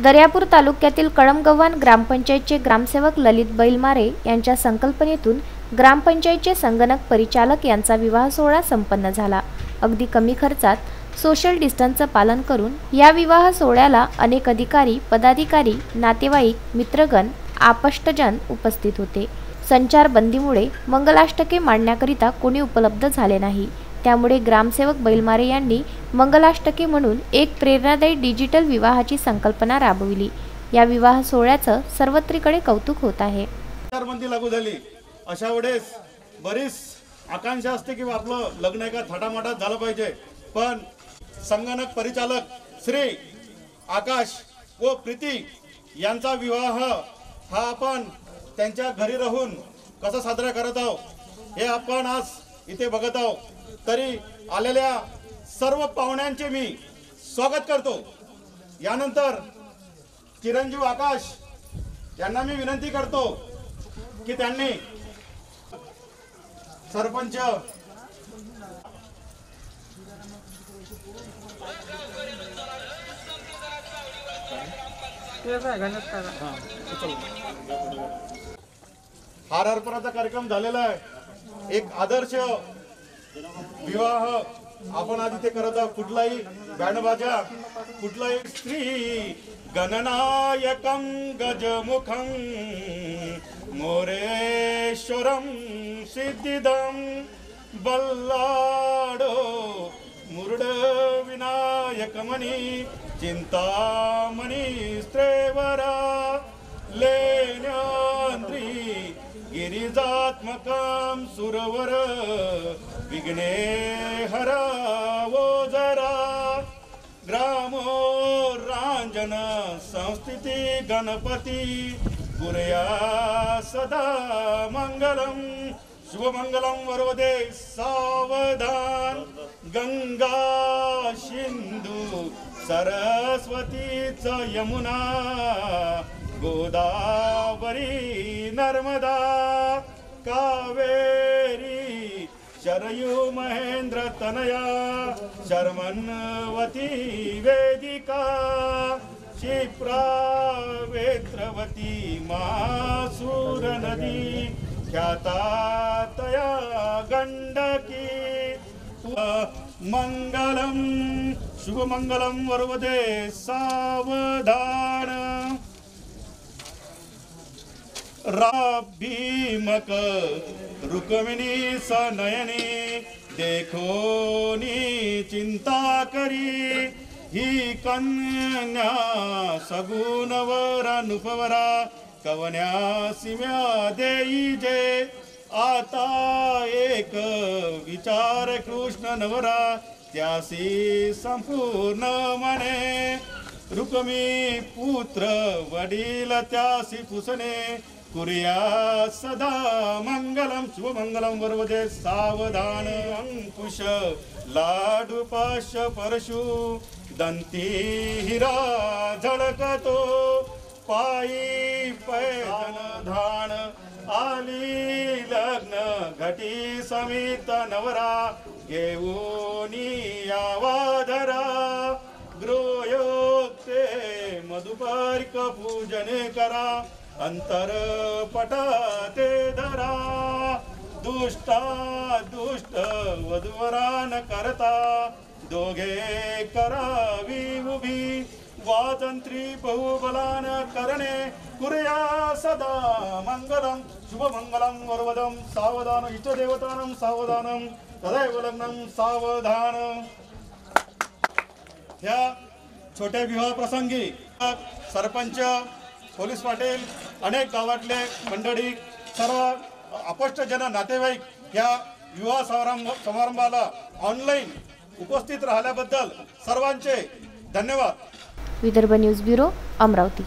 दर्यापूर तालुक्यातील कळमगव्हाण ग्रामपंचायतचे ग्रामसेवक ललित बैलमारे यांच्या संकल्पनेतून ग्रामपंचायतचे संगणक परिचालक यांचा विवाह सोहळा संपन्न झाला। अगदी कमी खर्चात सोशल डिस्टन्सचे पालन करून या विवाह सोहळ्याला अनेक अधिकारी, पदाधिकारी, नातेवाईक, मित्रगण, आप्तेष्टजन उपस्थित होते। संचारबंदीमुळे मंगलाष्टके मांडण्याकरिता कोणी उपलब्ध झाले नाही। त्यामुळे ग्रामसेवक बैलमारे यांनी मंगलाष्टके म्हणून एक प्रेरणादायी डिजिटल विवाहाची संकल्पना राबविली। या विवाह सोहळ्याचं सर्वत्रीकडे कौतुक होत आहे। संचारबंदी लागू झाली अशा वेळेस बरीच आकांक्षा असते की आपलं लग्न एका थाटामाटात झालं पाहिजे, पण संगणक परिचालक श्री आकाश व प्रीती यांचा विवाह हा आपण त्यांच्या घरी राहून कसा साजरा करत आहोत हे आपण आज इथे बघत आहोत। तरी आलेल्या सर्व पाहुण्यांचे मी स्वागत करतो। यानंतर चिरंजीव आकाश यांना मी विनंती करतो की त्यांनी सरपंच हार अर्पणाचा कार्यक्रम झालेला आहे। एक आदर्श विवाह आपण आज इथे करत आहोत। कुठलाही बँडबाजा, कुठलाही श्री गणनायकं गजमुखं मोरेश्वरं सिद्धिदं बल्लाडो मुरुड विनायकमणि चिंतामणि स्त्रेवरा लेण्याद्री गिरिजात्मकं सुरवर विघ्नेहरा वो जरा ग्रामो रांजन संस्थिति गणपति गुरया सदा मंगलम शुभमंगलम वरवदे सावधान गंगा सिंधु सरस्वती च यमुना गोदावरी नर्मदा कावेरी शरयू महेंद्र तनया शर्मन्वती वेदिका क्षिप्रा वेत्रवती मासूर नदी ख्याता तया गंडकी मंगलम शुभमंगलम वरवदे सावधान भीमक रुक्मिणी सनयनी देखोनी चिंता करी ही कन्या सगुणवर नुपवरा कवन्या सिम्या देई जे आता एक विचार कृष्ण नवरा त्यासी संपूर्ण मने रुक्मी पुत्र वडील त्यासी पुसणे कुर्या सदा मंगलम शुभमंगलम वरवदे सावधान अंकुश लाडू पाश परशु दंती हिरा झळकतो पायी पैदन धान आली लग्न घटी समित नवरा घेऊनी यावाधरा गृहयोक्ते मधुपर्क पूजन करा अंतर पटाते धरा दुष्टा दुष्ट वधुवरान करता दोघे करावी उभी वाजंत्री बहुबलान करणे कुर्या सदा मंगलम शुभमंगलम वरवदम सावधान इष्टदेवतानं सावधानं तदैव लग्नं सावधान। ह्या छोट्या विवाह प्रसंगी सरपंच, पोलीस पाटील, अनेक गावातले मंडळी, सर्व आप्तेष्टजन, नातेवाईक या विवाह समारंभाला ऑनलाईन उपस्थित राहिल्याबद्दल सर्वांचे धन्यवाद। Vidarbha news bureau, Amravati.